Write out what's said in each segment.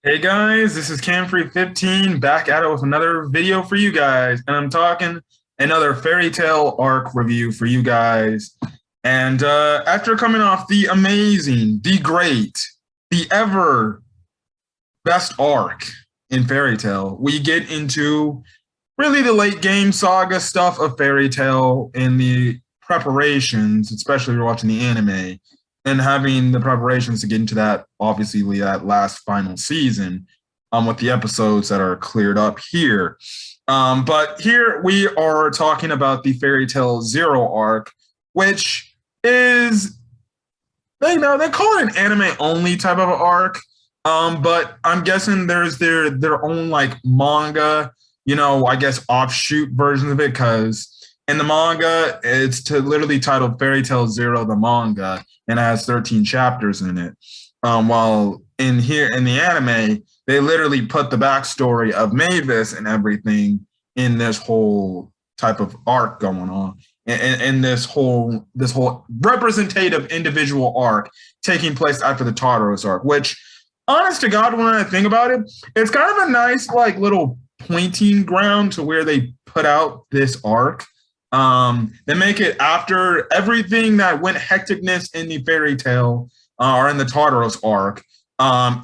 Hey guys, this is Camfrey15 back at it with another video for you guys, and I'm talking another fairy tale arc review for you guys. And after coming off the amazing, the great, the ever best arc in fairy tale, we get into really the late game saga stuff of fairy tale in the preparations, especially if you're watching the anime and having the preparations to get into that, obviously, that last final season with the episodes that are cleared up here. But here we are talking about the Fairy Tale Zero arc, which is, they call it an anime only type of arc. But I'm guessing there's their own like manga, I guess offshoot versions of it, because in the manga, it's literally titled Fairy Tale Zero, the manga, and it has 13 chapters in it. While in here in the anime, they literally put the backstory of Mavis and everything in this whole type of arc going on, and this whole representative individual arc taking place after the Tartarus arc. Which, honest to God, when I think about it, it's kind of a nice like little pointing ground to where they put out this arc. They make it after everything that went hecticness in the fairy tale or in the Tartarus arc,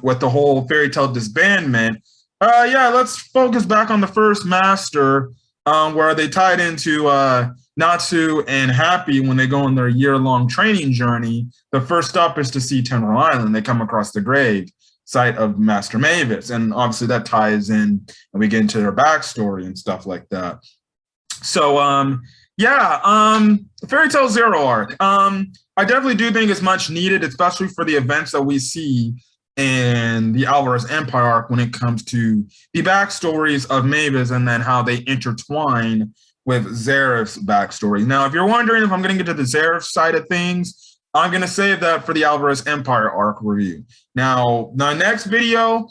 with the whole fairy tale disbandment. Let's focus back on the first master, where they tied into Natsu and Happy when they go on their year-long training journey. The first stop is to see Tenro Island. They come across the grave site of Master Mavis, and obviously that ties in, and we get into their backstory and stuff like that. So, Fairy Tale Zero arc. I definitely do think it's much needed, especially for the events that we see in the Alvarez Empire arc when it comes to the backstories of Mavis and then how they intertwine with Zeref's backstory. Now, if you're wondering if I'm going to get to the Zeref side of things, I'm going to save that for the Alvarez Empire arc review. Now, the next video,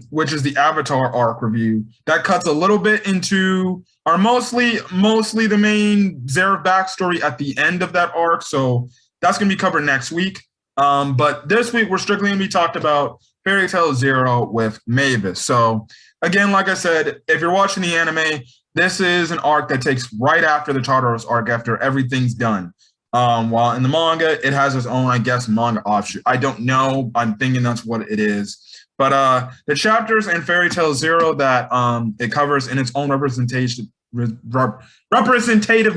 which is the Avatar arc review, that cuts a little bit into are mostly the main Zeref backstory at the end of that arc. So that's going to be covered next week. But this week, we're strictly going to be talking about Fairy Tale Zero with Mavis. So again, like I said, if you're watching the anime, this is an arc that takes right after the Tartarus arc, after everything's done. While in the manga, it has its own, I guess, manga offshoot. I don't know. I'm thinking that's what it is. But the chapters in Fairy Tale Zero that it covers in its own representative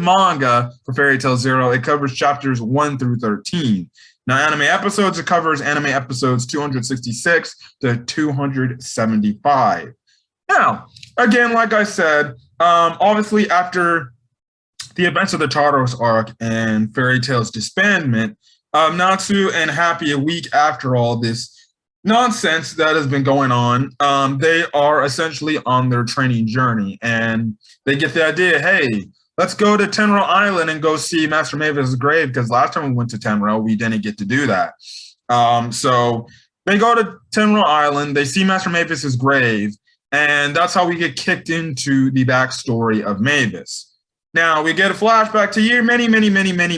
manga for Fairy Tale Zero, it covers chapters 1 through 13. Now, anime episodes, it covers anime episodes 266 to 275. Now, again, like I said, obviously after the events of the Tartarus arc and Fairy Tale's disbandment, Natsu and Happy, a week after all this nonsense that has been going on, they are essentially on their training journey, and they get the idea, hey, let's go to Tenro Island and go see Master Mavis' grave, because last time we went to Tenro, we didn't get to do that. So they go to Tenro Island, they see Master Mavis' grave, and that's how we get kicked into the backstory of Mavis. Now, we get a flashback to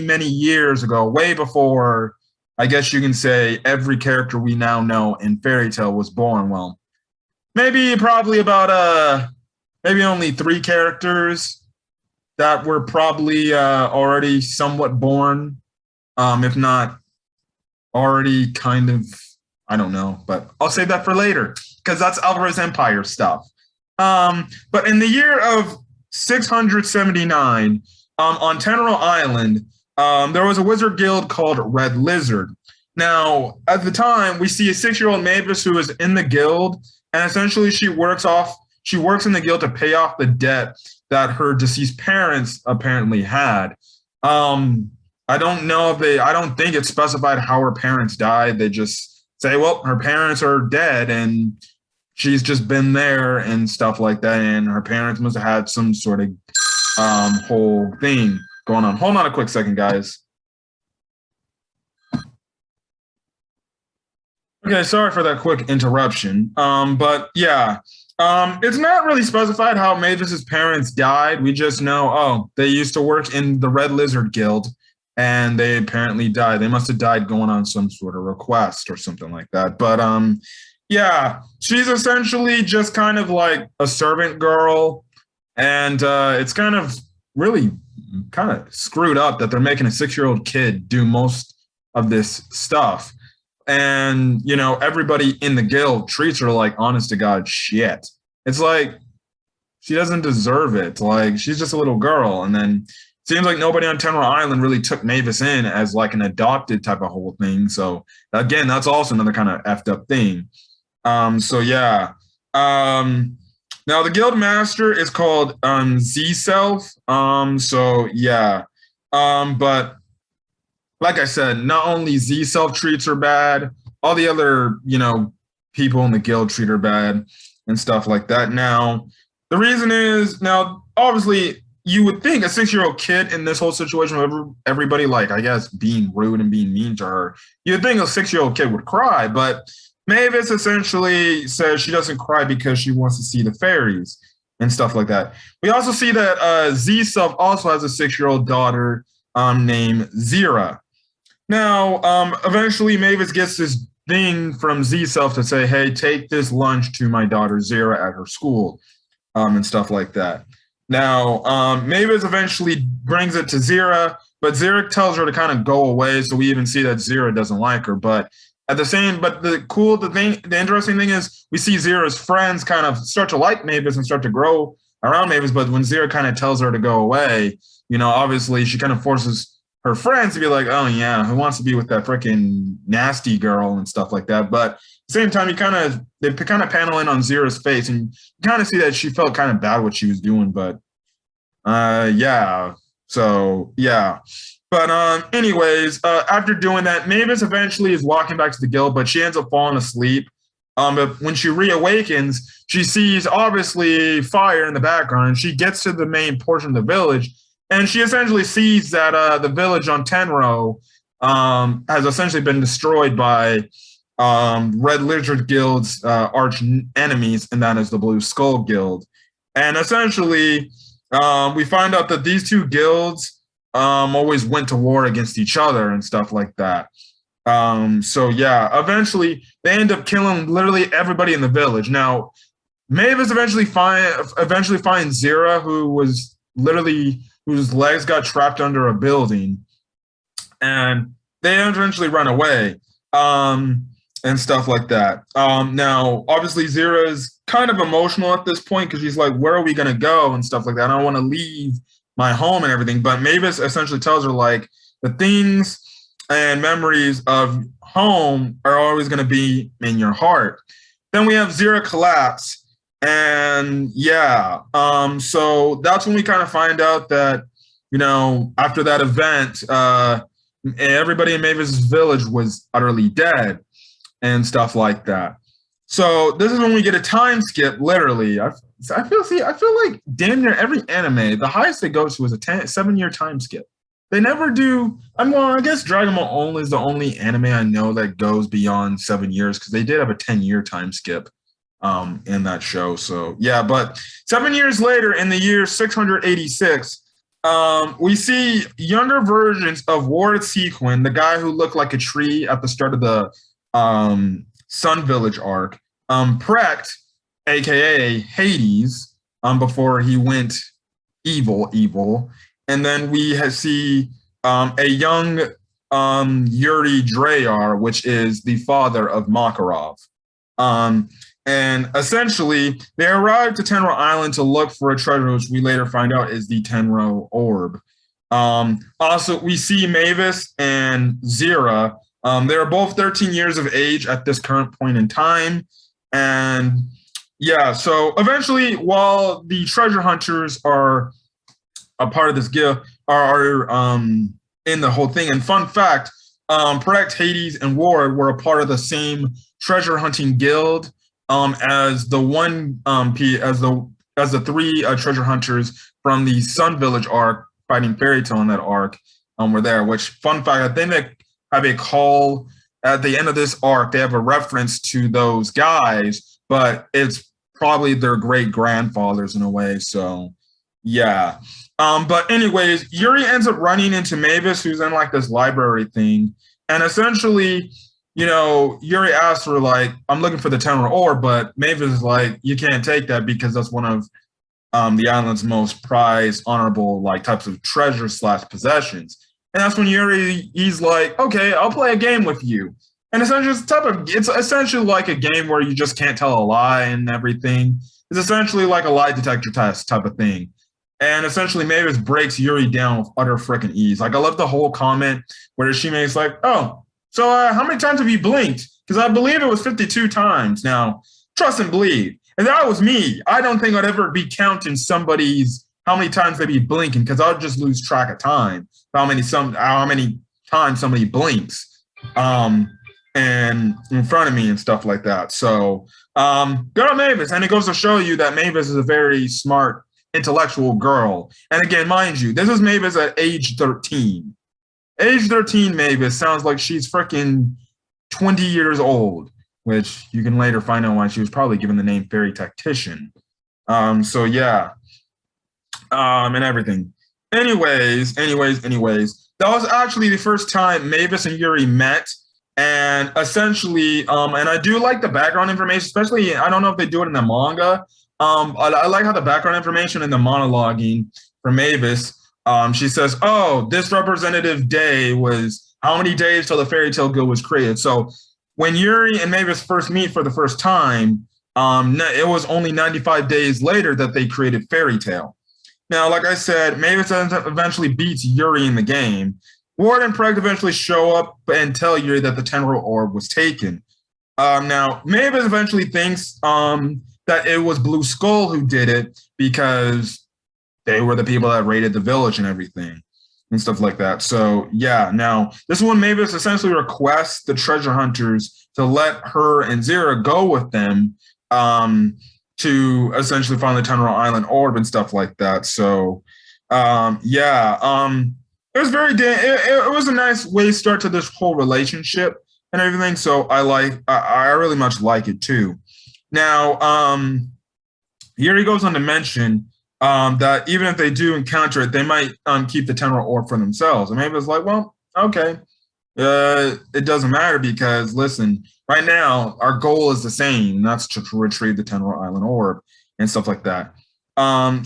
many years ago, way before, I guess you can say, every character we now know in Fairy Tale was born. Well, probably about maybe only 3 characters that were probably already somewhat born, if not already kind of, I don't know, but I'll save that for later, because that's Alvarez Empire stuff. But in the year of 679, on Tenro Island, there was a wizard guild called Red Lizard. Now, at the time, we see a 6-year-old Mavis who is in the guild, and essentially she works in the guild to pay off the debt that her deceased parents apparently had. I don't think it's specified how her parents died. They just say, well, her parents are dead, and she's just been there and stuff like that, and her parents must have had some sort of whole thing going on. Hold on a quick second, guys. Okay, sorry for that quick interruption. But yeah, it's not really specified how Mavis's parents died. We just know, oh, they used to work in the Red Lizard Guild, and they apparently died. They must have died going on some sort of request or something like that. But Yeah, she's essentially just kind of like a servant girl, and it's kind of really kind of screwed up that they're making a 6-year-old kid do most of this stuff. And everybody in the guild treats her like honest to God shit. It's like she doesn't deserve it. Like she's just a little girl, and then seems like nobody on Tenra Island really took Mavis in as like an adopted type of whole thing. So again, that's also another kind of effed up thing. So yeah. Now the guild master is called Z-Self. So yeah. But like I said, not only Z-Self treats her bad, all the other, people in the guild treat her bad and stuff like that. Now, the reason is now obviously you would think a 6-year-old kid in this whole situation with everybody like I guess being rude and being mean to her, you'd think a 6-year-old kid would cry, but Mavis essentially says she doesn't cry because she wants to see the fairies and stuff like that. We also see that Z-Self also has a 6-year-old daughter named Zera. Now, eventually Mavis gets this thing from Z-Self to say, hey, take this lunch to my daughter Zera at her school and stuff like that. Now, Mavis eventually brings it to Zera, but Zera tells her to kind of go away. So we even see that Zera doesn't like her. But the interesting thing is we see Zera's friends kind of start to like Mavis and start to grow around Mavis. But when Zera kind of tells her to go away, obviously she kind of forces her friends to be like, oh yeah, who wants to be with that freaking nasty girl and stuff like that. But at the same time, they kind of panel in on Zera's face, and you kind of see that she felt kind of bad what she was doing. But yeah, so yeah. But anyways, after doing that, Mavis eventually is walking back to the guild, but she ends up falling asleep. But when she reawakens, she sees obviously fire in the background. She gets to the main portion of the village, and she essentially sees that the village on Tenro has essentially been destroyed by Red Lizard Guild's arch enemies, and that is the Blue Skull Guild. And essentially, we find out that these two guilds always went to war against each other and stuff like that. So yeah, eventually they end up killing literally everybody in the village. Now, Mavis eventually finds Zera, whose legs got trapped under a building, and they eventually run away and stuff like that. Now, obviously, Zera is kind of emotional at this point because she's like, where are we going to go and stuff like that. I don't want to leave my home and everything. But Mavis essentially tells her, like, the things and memories of home are always going to be in your heart. Then we have Zera collapse. And yeah, so that's when we kind of find out that, after that event, everybody in Mavis's village was utterly dead and stuff like that. So this is when we get a time skip, literally. I feel like damn near every anime, the highest they go to is a 7-year time skip. They never do. I guess Dragon Ball only is the only anime I know that goes beyond 7 years, because they did have a 10-year time skip in that show. So yeah, but 7 years later, in the year 686, we see younger versions of Ward Sequin, the guy who looked like a tree at the start of the Sun Village arc, Precht, aka Hades, before he went evil. And then we see a young Yuri Drayar, which is the father of Makarov. And essentially, they arrived to Tenro Island to look for a treasure, which we later find out is the Tenro Orb. Also, we see Mavis and Zera. They're both 13 years of age at this current point in time. And yeah, so eventually, while the treasure hunters are a part of this guild, are in the whole thing. And fun fact, Precht, Hades, and Ward were a part of the same treasure hunting guild as the three treasure hunters from the Sun Village arc fighting Fairy Tail in that arc were there. Which, fun fact, I think they have a call at the end of this arc. They have a reference to those guys, but it's probably their great grandfathers in a way. So yeah. But anyways, Yuri ends up running into Mavis, who's in like this library thing, and essentially Yuri asks for like, I'm looking for the Tenor ore, but Mavis is like, you can't take that because that's one of the island's most prized, honorable like types of treasure slash possessions. And that's when he's like, okay, I'll play a game with you. And essentially, it's essentially like a game where you just can't tell a lie and everything. It's essentially like a lie detector test type of thing. And essentially, Mavis breaks Yuri down with utter freaking ease. Like, I love the whole comment where she makes like, "Oh, so how many times have you blinked? Because I believe it was 52 times." Now, trust and believe. And that was me. I don't think I'd ever be counting somebody's how many times they be blinking because I'd just lose track of time. How many times somebody blinks, and in front of me and stuff like that. So, good on Mavis, and it goes to show you that Mavis is a very smart, intellectual girl. And again, mind you, this is Mavis at age 13. Age 13 Mavis sounds like she's freaking 20 years old, which you can later find out why she was probably given the name Fairy Tactician. So yeah, and everything. Anyways, that was actually the first time Mavis and Yuri met. And essentially, and I do like the background information, especially, I don't know if they do it in the manga. I like how the background information and the monologuing for Mavis, she says, oh, this representative day was how many days till the Fairy Tale Guild was created. So when Yuri and Mavis first meet for the first time, it was only 95 days later that they created Fairy Tale. Now, like I said, Mavis eventually beats Yuri in the game. Ward and Preg eventually show up and tell Yuri that the Tenro Orb was taken. Now, Mavis eventually thinks that it was Blue Skull who did it because they were the people that raided the village and everything and stuff like that. So, yeah, now, this is when Mavis essentially requests the treasure hunters to let her and Zera go with them to essentially find the Tenro Island Orb and stuff like that. So, it was it was a nice way to start to this whole relationship and everything. So I really much like it too. Now, here he goes on to mention that even if they do encounter it, they might keep the Tenro Orb for themselves. And maybe it's like, well, okay, it doesn't matter because listen, right now our goal is the same. That's to retrieve the Tenro Island Orb and stuff like that.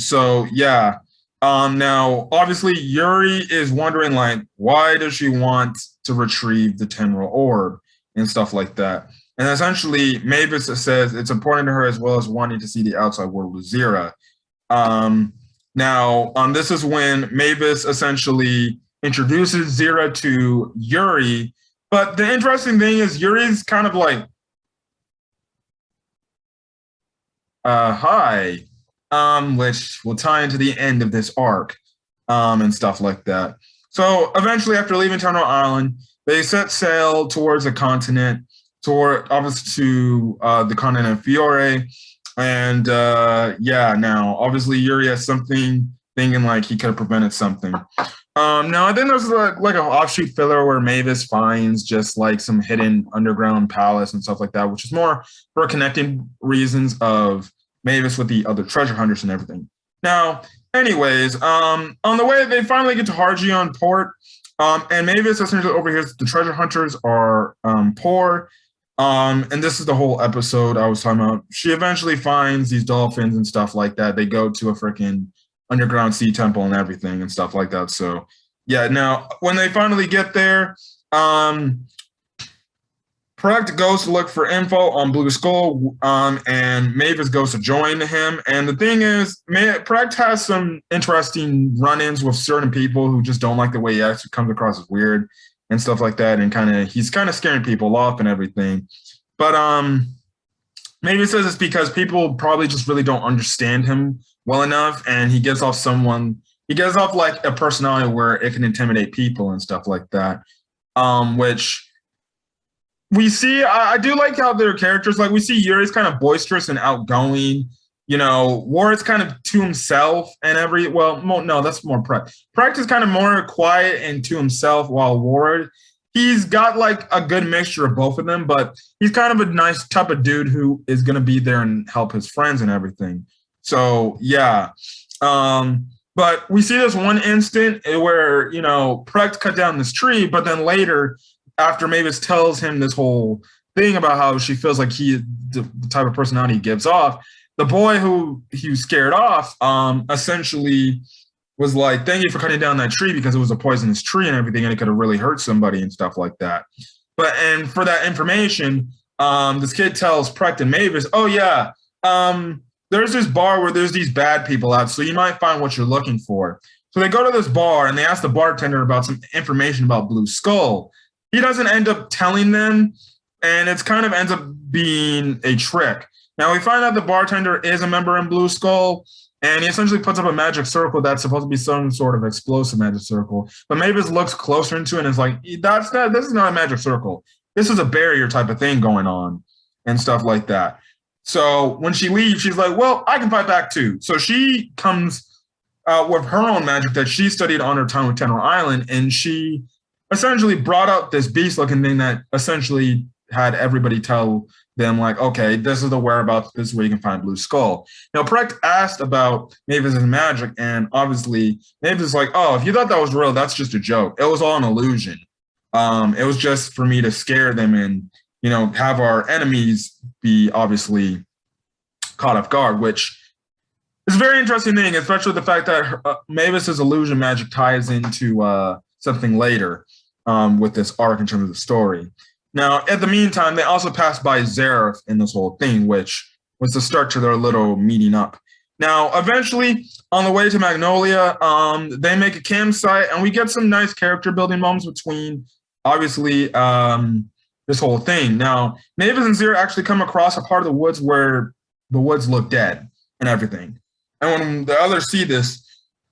So yeah. Now, obviously, Yuri is wondering, like, why does she want to retrieve the Tenro Orb and stuff like that? And essentially, Mavis says it's important to her as well as wanting to see the outside world with Zera. This is when Mavis essentially introduces Zera to Yuri. But the interesting thing is Yuri's kind of like, hi. Which will tie into the end of this arc, and stuff like that. So eventually, after leaving Tenro Island, they set sail towards the continent, to the continent of Fiore. And now obviously Yuri has something thinking like he could have prevented something. Now I think there's like an offshoot filler where Mavis finds just like some hidden underground palace and stuff like that, which is more for connecting reasons of Mavis with the other treasure hunters and everything. Now, anyways, on the way, they finally get to Hargion Port, and Mavis essentially overhears the treasure hunters are poor, and this is the whole episode I was talking about. She eventually finds these dolphins and stuff like that. They go to a freaking underground sea temple and everything and stuff like that. So, yeah, now, when they finally get there, Prect goes to look for info on Blue Skull, and Mavis goes to join him. And the thing is, Prect has some interesting run-ins with certain people who just don't like the way he actually comes across as weird and stuff like that. And he's kind of scaring people off and everything. But Mavis says it's because people probably just really don't understand him well enough, and he gives off like a personality where it can intimidate people and stuff like that, which we see. I do like how their characters, like we see Yuri's kind of boisterous and outgoing. Ward's kind of to himself and that's more Prect. Prect is kind of more quiet and to himself, while Ward, he's got like a good mixture of both of them, but he's kind of a nice type of dude who is going to be there and help his friends and everything. So, yeah. But we see this one instant where, Prect cut down this tree, but then later after Mavis tells him this whole thing about how she feels like the type of personality he gives off, the boy who he was scared off, essentially was like, "Thank you for cutting down that tree because it was a poisonous tree and everything, and it could have really hurt somebody and stuff like that." And for that information, this kid tells Precht and Mavis, "Oh yeah, there's this bar where there's these bad people out, so you might find what you're looking for." So they go to this bar and they ask the bartender about some information about Blue Skull. He doesn't end up telling them, and it's kind of ends up being a trick. Now we find out the bartender is a member in Blue Skull, and he essentially puts up a magic circle that's supposed to be some sort of explosive magic circle. But Mavis looks closer into it and is like, this is not a magic circle. This is a barrier type of thing going on and stuff like that. So when she leaves, she's like, well, I can fight back too. So she comes with her own magic that she studied on her time with Tenor Island, and she essentially brought out this beast-looking thing that essentially had everybody tell them, like, okay, this is the whereabouts, this is where you can find Blue Skull. Now, Precht asked about Mavis's magic, and obviously Mavis is like, oh, if you thought that was real, that's just a joke. It was all an illusion. It was just for me to scare them and, you know, have our enemies be obviously caught off guard, which is a very interesting thing, especially the fact that Mavis's illusion magic ties into something later with this arc in terms of the story. Now, at the meantime, they also passed by Zeref in this whole thing, which was the start to their little meeting up. Now, eventually, on the way to Magnolia, they make a campsite, and we get some nice character building moments between, obviously, this whole thing. Now, Mavis and Zeref actually come across a part of the woods where the woods look dead and everything. And when the others see this,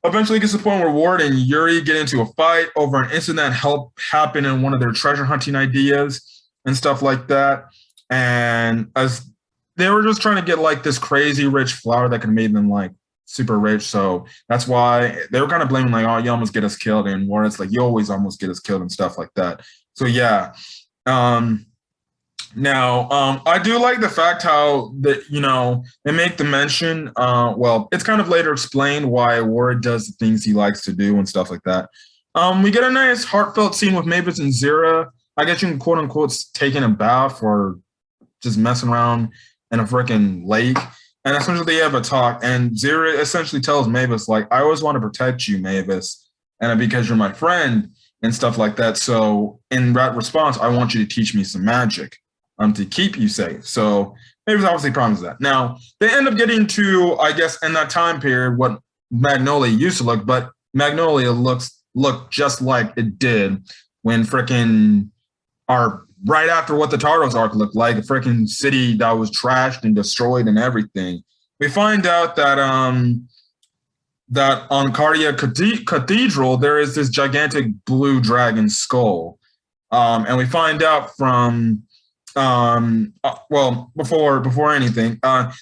eventually gets to the point where Ward and Yuri get into a fight over an incident that helped happen in one of their treasure hunting ideas and stuff like that. And as they were just trying to get like this crazy rich flower that could have made them like super rich. So that's why they were kind of blaming like, oh, you almost get us killed. And Ward's like, you always almost get us killed and stuff like that. So yeah. Now, I do like the fact how they make the mention. Well, it's kind of later explained why Ward does the things he likes to do and stuff like that. We get a nice heartfelt scene with Mavis and Zeref. I guess you can quote unquote taking a bath or just messing around in a freaking lake. And essentially they have a talk, and Zeref essentially tells Mavis, like, I always want to protect you, Mavis, and because you're my friend and stuff like that. So in that response, I want you to teach me some magic to keep you safe. So Mavis obviously promises that. Now, they end up getting to, I guess, in that time period, what Magnolia used to look, but Magnolia looked just like it did when freaking right after what the Tardos arc looked like, a freaking city that was trashed and destroyed and everything. We find out that that on Cardia Cathedral, there is this gigantic blue dragon skull. And we find out from well, before anything,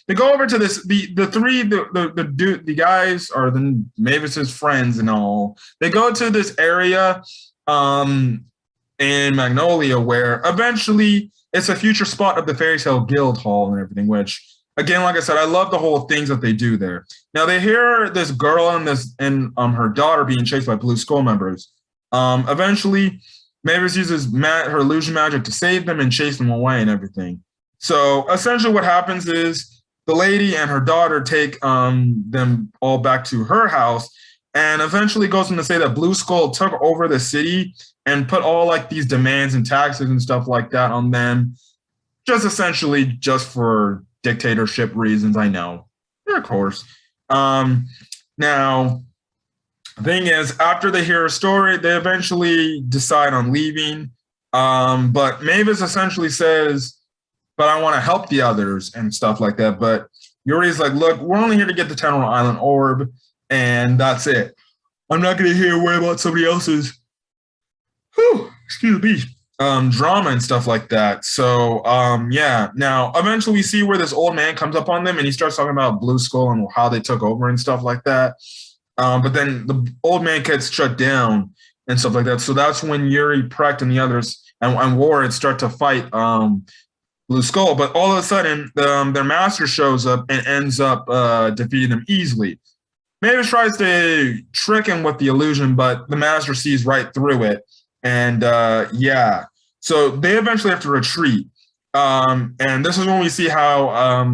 they go over to this, the guys or the Mavis's friends and all, they go to this area in Magnolia where eventually it's a future spot of the Fairy Tale Guild Hall and everything, which again, like I said, I love the whole things that they do there. Now they hear this girl and her daughter being chased by Blue Skull members. Eventually Mavis uses her illusion magic to save them and chase them away and everything. So essentially what happens is the lady and her daughter take them all back to her house, and eventually goes on to say that Blue Skull took over the city and put all like these demands and taxes and stuff like that on them, just essentially just for dictatorship reasons. I know. Yeah, of course. Now, the thing is, after they hear a story, they eventually decide on leaving. But Mavis essentially says, but I want to help the others and stuff like that. But Yuri's like, look, we're only here to get the Tenor Island orb, and that's it. I'm not going to hear worry about somebody else's drama and stuff like that. So, yeah. Now, eventually we see where this old man comes up on them, and he starts talking about Blue Skull and how they took over and stuff like that. But then the old man gets shut down and stuff like that. So that's when Yuri, Precht, and the others and Ward start to fight Blue Skull. But all of a sudden, their master shows up and ends up defeating them easily. Mavis tries to trick him with the illusion, but the master sees right through it. And yeah, So they eventually have to retreat. And this is when we see how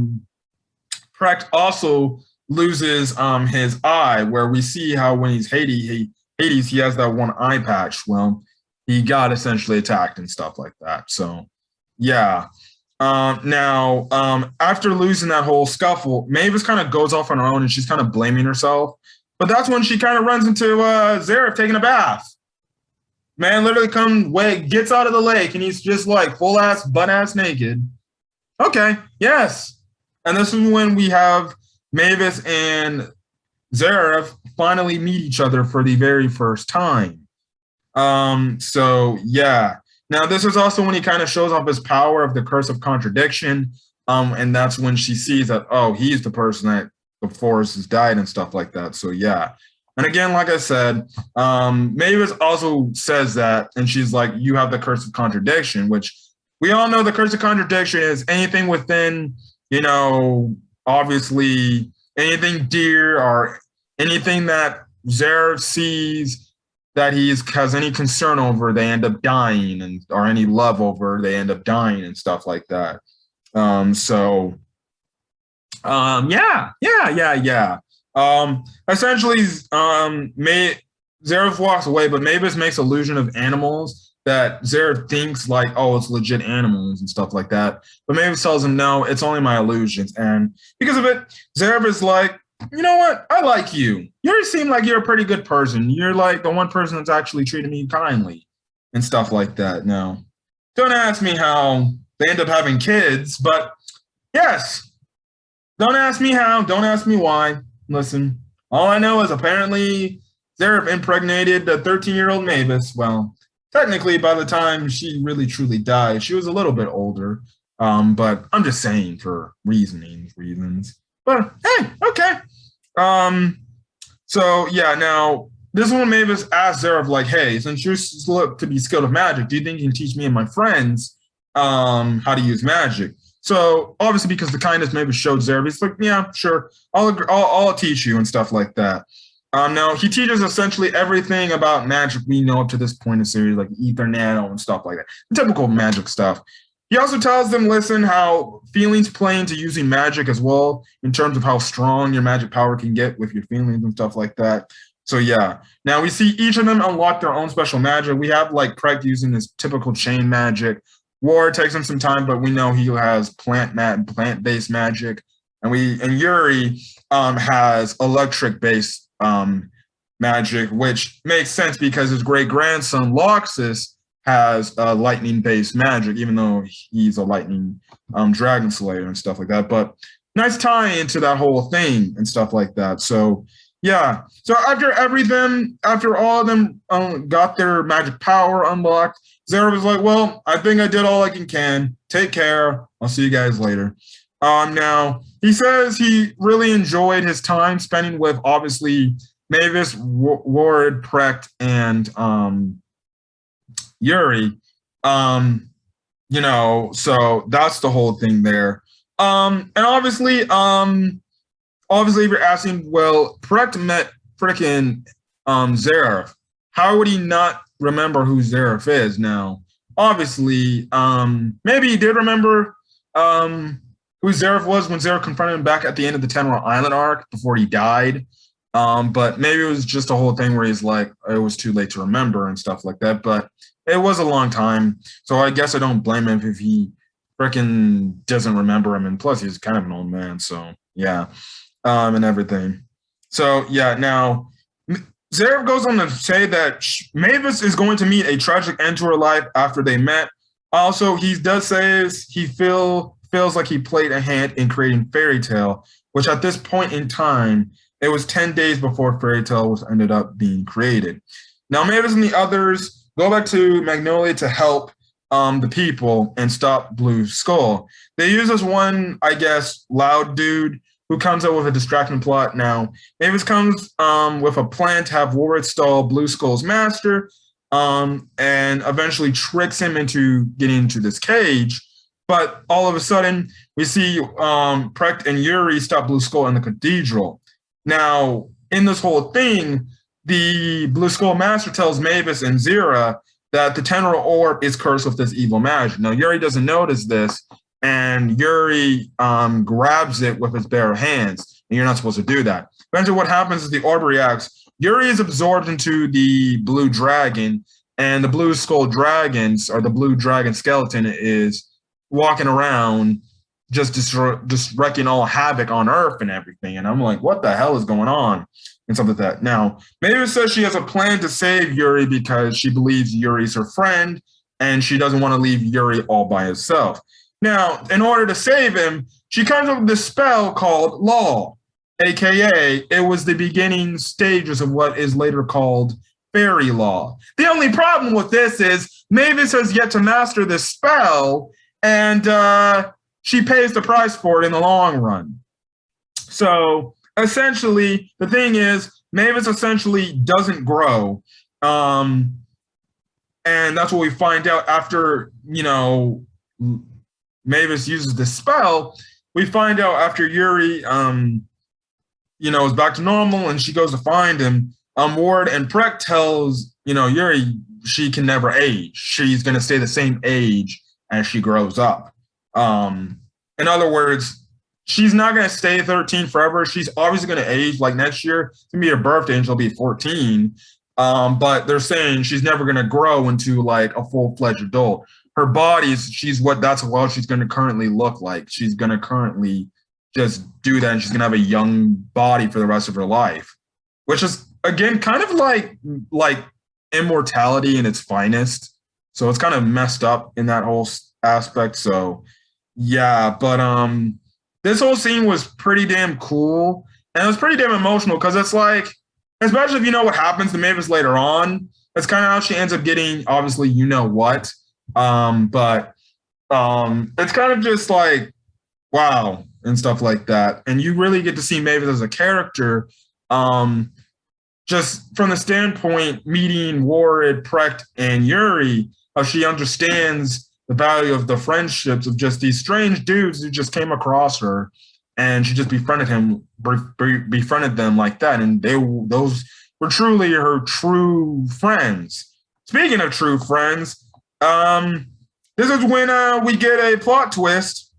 Precht also loses his eye, where we see how when he's Hades, he has that one eye patch. Well, he got essentially attacked and stuff like that. So, yeah. Now, after losing that whole scuffle, Mavis kind of goes off on her own and she's kind of blaming herself. But that's when she kind of runs into Zeref taking a bath. Man literally gets out of the lake and he's just like full ass, butt ass naked. Okay, yes. And this is when we have Mavis and Zeref finally meet each other for the very first time. So yeah. Now this is also when he kind of shows off his power of the curse of contradiction. And that's when she sees that, oh, he's the person that the forest has died and stuff like that. So yeah. And again, like I said, Mavis also says that, and she's like, you have the curse of contradiction, which we all know the curse of contradiction is anything within, you know, obviously anything dear or anything that Zeref sees that he has any concern over, they end up dying, and or any love over, they end up dying and stuff like that. Yeah. Essentially, Zeref walks away, but Mavis makes illusion of animals that Zeref thinks like, oh, it's legit animals and stuff like that. But Mavis tells him, no, it's only my illusions. And because of it, Zeref is like, you know what? I like you. You seem like you're a pretty good person. You're like the one person that's actually treated me kindly and stuff like that. Now, don't ask me how they end up having kids, but yes, don't ask me how. Don't ask me why. Listen, all I know is apparently Zeref impregnated the 13-year-old Mavis. Well, technically, by the time she really truly died, she was a little bit older. But I'm just saying for reasons. But hey, okay. So yeah, now this is when Mavis asked Zeref, like, hey, since you look to be skilled of magic, do you think you can teach me and my friends how to use magic? So obviously, because the kindness Mavis showed Zeref, he's like, yeah, sure, I'll teach you and stuff like that. Now he teaches essentially everything about magic we know up to this point in the series, like ether nano and stuff like that, the typical magic stuff. He also tells them, listen, how feelings play into using magic as well, in terms of how strong your magic power can get with your feelings and stuff like that. So yeah, now we see each of them unlock their own special magic. We have like Precht using his typical chain magic. War takes him some time, but we know he has plant-based magic, and Yuri has electric-based magic, which makes sense because his great-grandson Loxus has lightning-based magic, even though he's a lightning dragon slayer and stuff like that. But nice tie into that whole thing and stuff like that. So yeah. So after all of them got their magic power unlocked, Zeref was like, well, I think I did all I can. Take care. I'll see you guys later. Now, he says he really enjoyed his time spending with, obviously, Mavis, Ward, Precht, and Yuri. You know, so that's the whole thing there. And obviously, if you're asking, well, Precht met frickin' Zeref. How would he not remember who Zeref is? Now, obviously, maybe he did remember who Zeref was when Zeref confronted him back at the end of the Tenor Island arc before he died. But maybe it was just a whole thing where he's like, it was too late to remember and stuff like that. But it was a long time, so I guess I don't blame him if he frickin' doesn't remember him. And plus, he's kind of an old man, so yeah, and everything. So yeah, now Zeref goes on to say that Mavis is going to meet a tragic end to her life after they met. Also, he does say he feels like he played a hand in creating Fairy Tale, which at this point in time, it was 10 days before Fairy Tale was ended up being created. Now, Mavis and the others go back to Magnolia to help the people and stop Blue Skull. They use this one, I guess, loud dude who comes up with a distracting plot. Now, Mavis comes with a plan to have Warwick stall Blue Skull's master and eventually tricks him into getting into this cage. But all of a sudden, we see Precht and Yuri stop Blue Skull in the cathedral. Now, in this whole thing, the Blue Skull master tells Mavis and Zera that the temporal orb is cursed with this evil magic. Now, Yuri doesn't notice this, and Yuri grabs it with his bare hands, and you're not supposed to do that. Eventually, what happens is the orb reacts. Yuri is absorbed into the blue dragon, and the blue skull dragons, or the blue dragon skeleton, is walking around just wrecking all havoc on Earth and everything. And I'm like, what the hell is going on? And stuff like that. Now, Mavis says she has a plan to save Yuri because she believes Yuri's her friend, and she doesn't want to leave Yuri all by herself. Now, in order to save him, she comes up with this spell called Law, aka it was the beginning stages of what is later called Fairy Law. The only problem with this is Mavis has yet to master this spell, and she pays the price for it in the long run. So essentially, the thing is, Mavis essentially doesn't grow. And that's what we find out after, Mavis uses the spell. We find out after Yuri, is back to normal and she goes to find him. Ward and Prek tells, Yuri she can never age. She's going to stay the same age as she grows up. In other words, she's not going to stay 13 forever. She's obviously going to age. Like next year, it's going to be her birthday and she'll be 14. But they're saying she's never going to grow into like a full-fledged adult. Her body, that's what she's going to currently look like. She's going to currently just do that, and she's going to have a young body for the rest of her life, which is, again, kind of like immortality in its finest. So it's kind of messed up in that whole aspect. So yeah, but this whole scene was pretty damn cool, and it was pretty damn emotional because it's like, especially if you know what happens to Mavis later on, that's kind of how she ends up getting, obviously, you know what. But it's kind of just like, wow, and stuff like that. And you really get to see Mavis as a character, just from the standpoint meeting Ward, Precht, and Yuri, how she understands the value of the friendships of just these strange dudes who just came across her, and she just befriended them like that. And those were truly her true friends. Speaking of true friends, this is when we get a plot twist.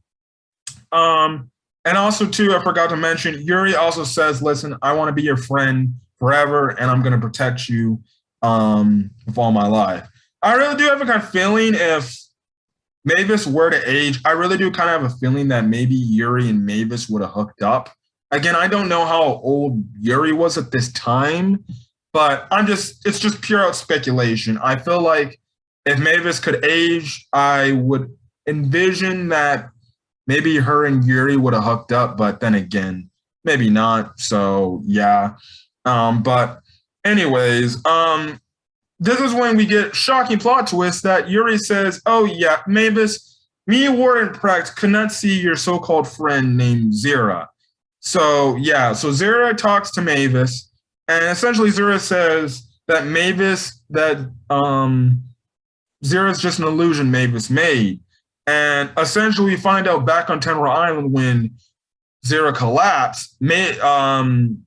And also, too, I forgot to mention, Yuri also says, listen, I want to be your friend forever, and I'm going to protect you with all my life. I really do have a kind of feeling if Mavis were to age, I really do kind of have a feeling that maybe Yuri and Mavis would have hooked up. Again, I don't know how old Yuri was at this time, but it's just pure out speculation. I feel like if Mavis could age, I would envision that maybe her and Yuri would have hooked up, but then again, maybe not. So yeah. But anyways, this is when we get shocking plot twist that Yuri says, oh yeah, Mavis, me, Ward, and Precht could not see your so-called friend named Zera. So yeah, so Zera talks to Mavis, and essentially Zera says that Zera's just an illusion Mavis made. And essentially we find out back on Tenra Island when Zera collapsed, Zera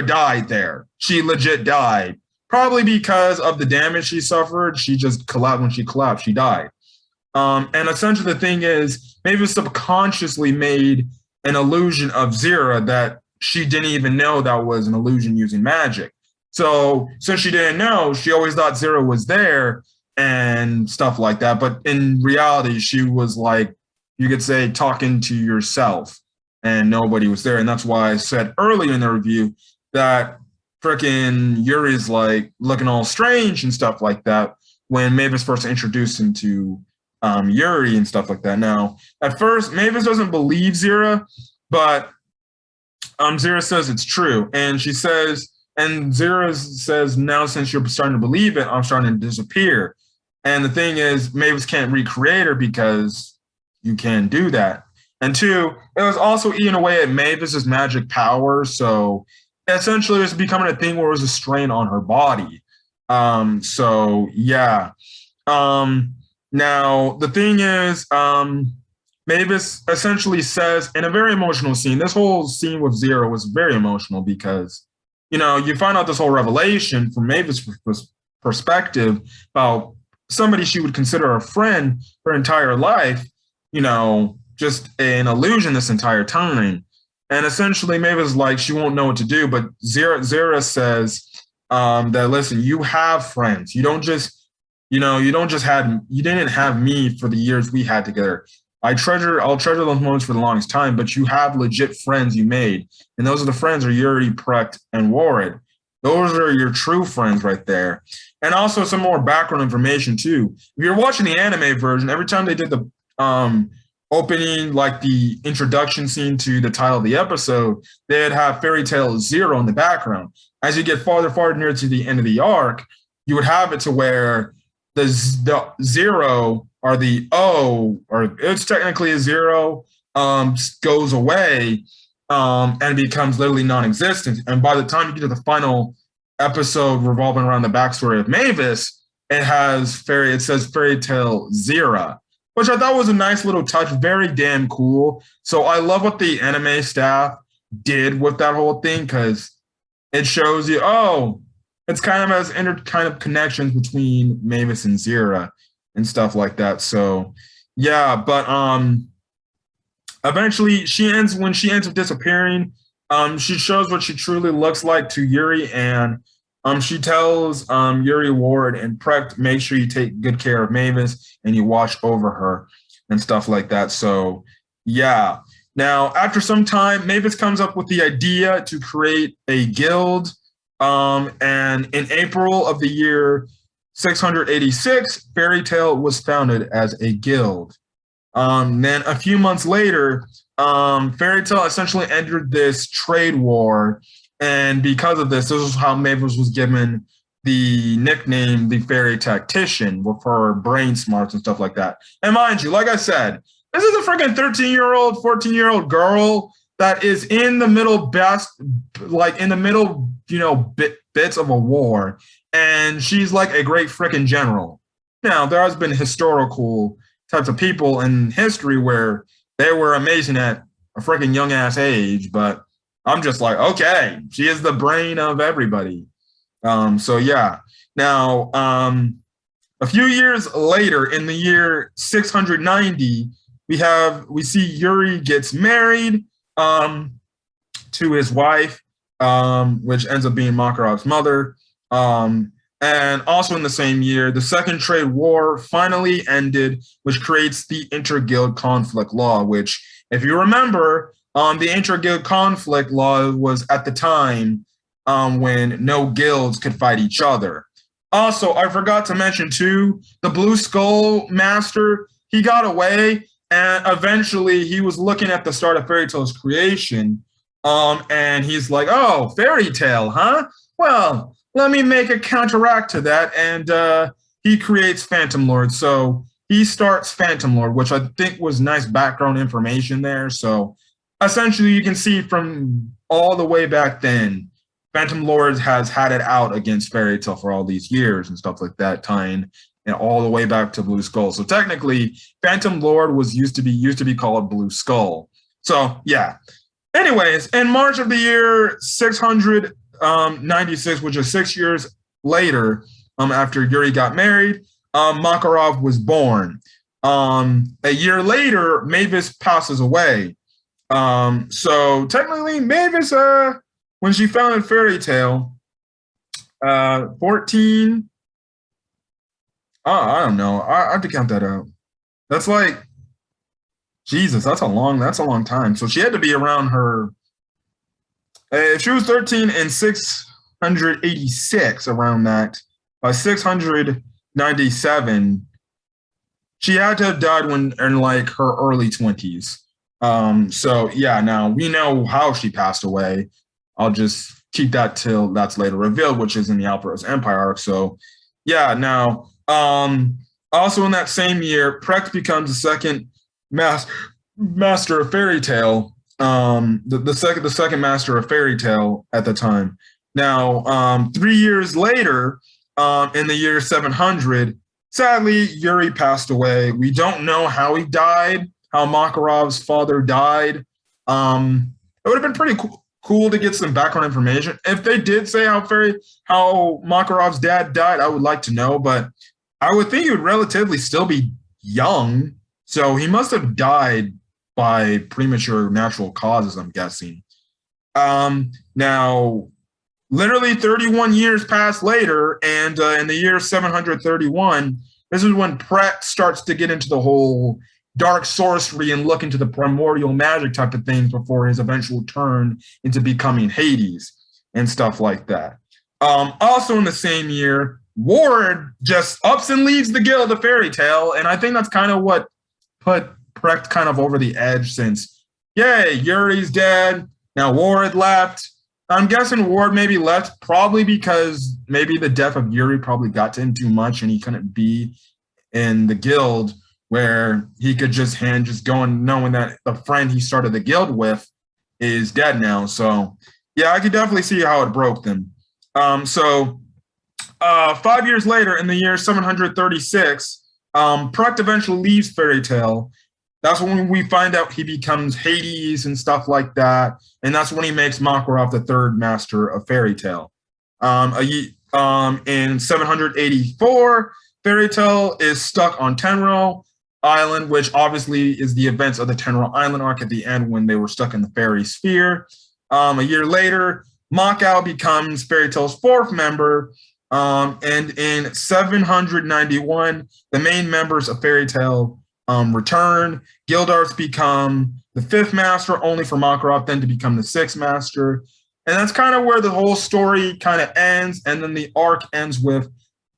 died there. She legit died. Probably because of the damage she suffered. She just collapsed. When she collapsed, she died. And essentially the thing is, Mavis subconsciously made an illusion of Zera that she didn't even know that was an illusion using magic. So since she didn't know, she always thought Zera was there and stuff like that. But in reality, she was like, you could say, talking to yourself, and nobody was there. And that's why I said earlier in the review that frickin' Yuri's like looking all strange and stuff like that when Mavis first introduced him to Yuri and stuff like that. Now, at first, Mavis doesn't believe Zera, but Zera says it's true. And Zera says, now since you're starting to believe it, I'm starting to disappear. And the thing is, Mavis can't recreate her because you can't do that. And two, it was also eating away at Mavis's magic power. So essentially it was becoming a thing where it was a strain on her body. So yeah. Now the thing is, Mavis essentially says in a very emotional scene, this whole scene with Zera was very emotional because, you find out this whole revelation from Mavis' perspective about somebody she would consider a friend her entire life, just an illusion this entire time. And essentially, Mavis like she won't know what to do. But Zeref says that listen, you have friends. You don't just, you didn't have me for the years we had together. I'll treasure those moments for the longest time. But you have legit friends you made, and those are the friends are Yuri, Precht, and Warren. Those are your true friends right there. And also some more background information too. If you're watching the anime version, every time they did the opening, like the introduction scene to the title of the episode, they'd have Fairy Tale Zero in the background. As you get farther near to the end of the arc, you would have it to where the zero or the O, or it's technically a zero, goes away and becomes literally non-existent. And by the time you get to the final episode revolving around the backstory of Mavis, it says Fairy Tale Zero, which I thought was a nice little touch, very damn cool. So I love what the anime staff did with that whole thing, because it shows you, it's kind of as connections between Mavis and Zeref and stuff like that. So yeah, but eventually when she ends up disappearing, she shows what she truly looks like to Yuri, and she tells Yuri, Ward, and Precht, make sure you take good care of Mavis and you watch over her and stuff like that. So yeah. Now, after some time, Mavis comes up with the idea to create a guild. And in April of the year 686, Fairy Tale was founded as a guild. Then a few months later, Fairy Tale essentially entered this trade war. And because of this is how Mavis was given the nickname the Fairy Tactician, with her brain smarts and stuff like that. And mind you, like I said, this is a freaking 13-year-old, 14-year-old girl that is in the middle bits of a war. And she's like a great freaking general. Now, there has been historical types of people in history where they were amazing at a freaking young ass age, but I'm just like, okay, she is the brain of everybody. So yeah. Now, a few years later, in the year 690, we see Yuri gets married to his wife, which ends up being Makarov's mother. And also in the same year, the Second Trade War finally ended, which creates the Inter-Guild Conflict Law, which, if you remember, the Inter-Guild Conflict Law was at the time when no guilds could fight each other. Also, I forgot to mention too, the Blue Skull Master, he got away, and eventually he was looking at the start of Fairy Tale's creation, and he's like, oh, Fairy Tale, huh? Well, let me make a counteract to that, and he creates Phantom Lord. So he starts Phantom Lord, which I think was nice background information there. So essentially, you can see from all the way back then, Phantom Lord has had it out against Fairy Tale for all these years and stuff like that, tying and all the way back to Blue Skull. So technically, Phantom Lord used to be called Blue Skull. So yeah. Anyways, in March of the year 696, which is 6 years later, after Yuri got married, Makarov was born. A year later, Mavis passes away. So technically, Mavis, when she founded Fairy Tale, 14. I don't know. I have to count that out. That's like, Jesus, that's a long time. So she had to be around her. If she was 13 and 686, around that, by 697, she had to have died when in like her early 20s. So yeah, now we know how she passed away. I'll just keep that till that's later revealed, which is in the Alperos Empire arc. So yeah, now also in that same year, Precht becomes the second master of Fairy Tale. The second master of Fairy Tale at the time. Now, 3 years later, in the year 700, sadly, Yuri passed away. We don't know how he died, how Makarov's father died. It would have been pretty cool to get some background information. If they did say how Makarov's dad died, I would like to know, but I would think he would relatively still be young, so he must have died by premature natural causes, I'm guessing. Now, literally 31 years pass later, and in the year 731, this is when Pret starts to get into the whole dark sorcery and look into the primordial magic type of things before his eventual turn into becoming Hades and stuff like that. Also in the same year, Ward just ups and leaves the guild of Fairy Tale, and I think that's kind of what put Pret kind of over the edge since, yay, Yuri's dead, now Ward left. I'm guessing Ward maybe left probably because maybe the death of Yuri probably got to him too much and he couldn't be in the guild where he could just go and knowing that the friend he started the guild with is dead now. So yeah, I could definitely see how it broke them. 5 years later, in the year 736, Pret eventually leaves Fairy Tale. That's when we find out he becomes Hades and stuff like that. And that's when he makes Makarov the third master of Fairy Tale. In 784, Fairy Tale is stuck on Tenro Island, which obviously is the events of the Tenro Island arc at the end when they were stuck in the fairy sphere. A year later, Makao becomes Fairy Tale's fourth member. And in 791, the main members of Fairy Tale return. Gildarts become the fifth master, only for Makarov then to become the sixth master. And that's kind of where the whole story kind of ends. And then the arc ends with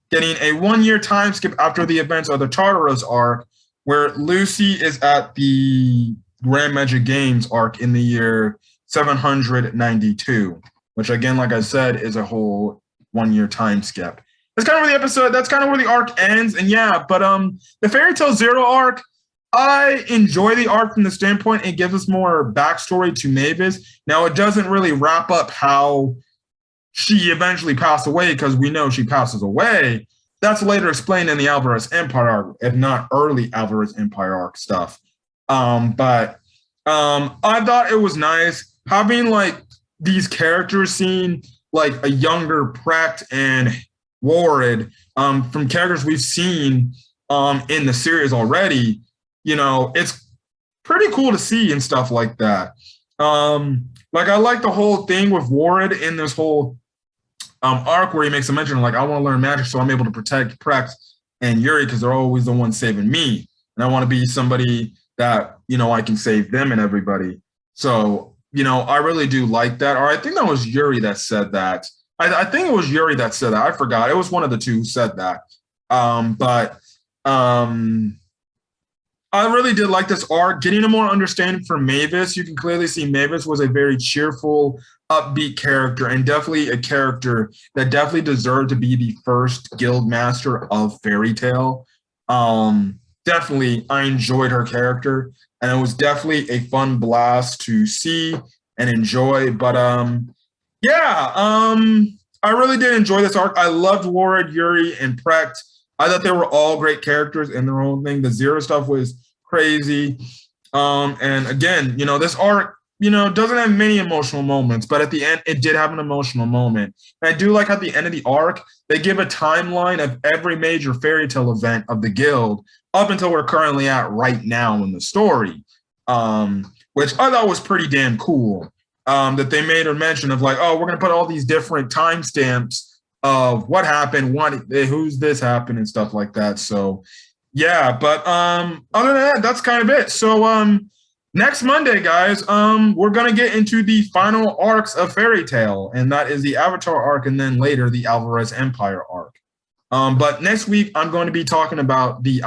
getting a 1 year time skip after the events of the Tartarus arc, where Lucy is at the Grand Magic Games arc in the year 792, which again, like I said, is a whole 1 year time skip. That's kind of where the episode, that's kind of where the arc ends. And yeah, but the Fairy Tail Zero arc, I enjoy the arc from the standpoint it gives us more backstory to Mavis. Now, it doesn't really wrap up how she eventually passed away, because we know she passes away. That's later explained in the Alvarez Empire arc, if not early Alvarez Empire arc stuff. But I thought it was nice having like these characters seeing like a younger Pret and Ward from characters we've seen in the series already. You know, it's pretty cool to see and stuff like that. Like I like the whole thing with Ward in this whole arc where he makes a mention of like, I want to learn magic so I'm able to protect Pret and Yuri because they're always the ones saving me. And I want to be somebody that, you know, I can save them and everybody. So, you know, I really do like that. Or I think that was Yuri that said that. I think it was Yuri that said that. I forgot. It was one of the two who said that. I really did like this arc. Getting a more understanding for Mavis, you can clearly see Mavis was a very cheerful, upbeat character, and definitely a character that definitely deserved to be the first guild master of Fairy Tale. Definitely, I enjoyed her character, and it was definitely a fun blast to see and enjoy. But I really did enjoy this arc. I loved Ward, Yuri, and Pret. I thought they were all great characters in their own thing. The Zero stuff was crazy. And again, you know, this arc, you know, doesn't have many emotional moments, but at the end, it did have an emotional moment. And I do like at the end of the arc, they give a timeline of every major Fairy Tale event of the guild up until we're currently at right now in the story, which I thought was pretty damn cool. That they made a mention of like, oh, we're going to put all these different timestamps of what happened, who's this happened and stuff like that. So yeah, but other than that, that's kind of it. So next Monday, guys, we're gonna get into the final arcs of Fairy Tale, and that is the Avatar arc, and then later the Alvarez Empire arc. But next week, I'm going to be talking about the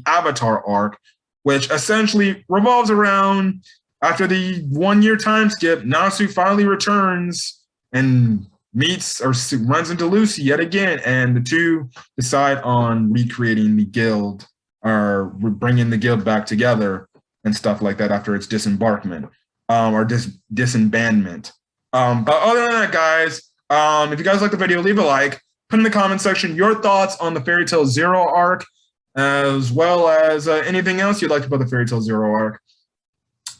Avatar arc, which essentially revolves around after the 1 year time skip, Nasu finally returns and meets or runs into Lucy yet again, and the two decide on recreating the guild or bringing the guild back together and stuff like that after its disembarkment or disbandment. But other than that, guys, if you guys like the video, leave a like. Put in the comment section your thoughts on the Fairy Tale Zero arc, as well as anything else you'd like about the Fairy Tale Zero arc.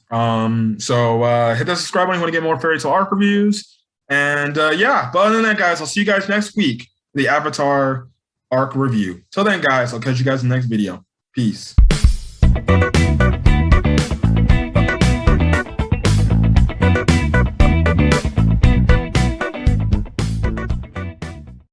Hit that subscribe button if you want to get more Fairy Tale arc reviews. And yeah, but other than that, guys, I'll see you guys next week. The Avatar arc review. Till then, guys, I'll catch you guys in the next video. Peace.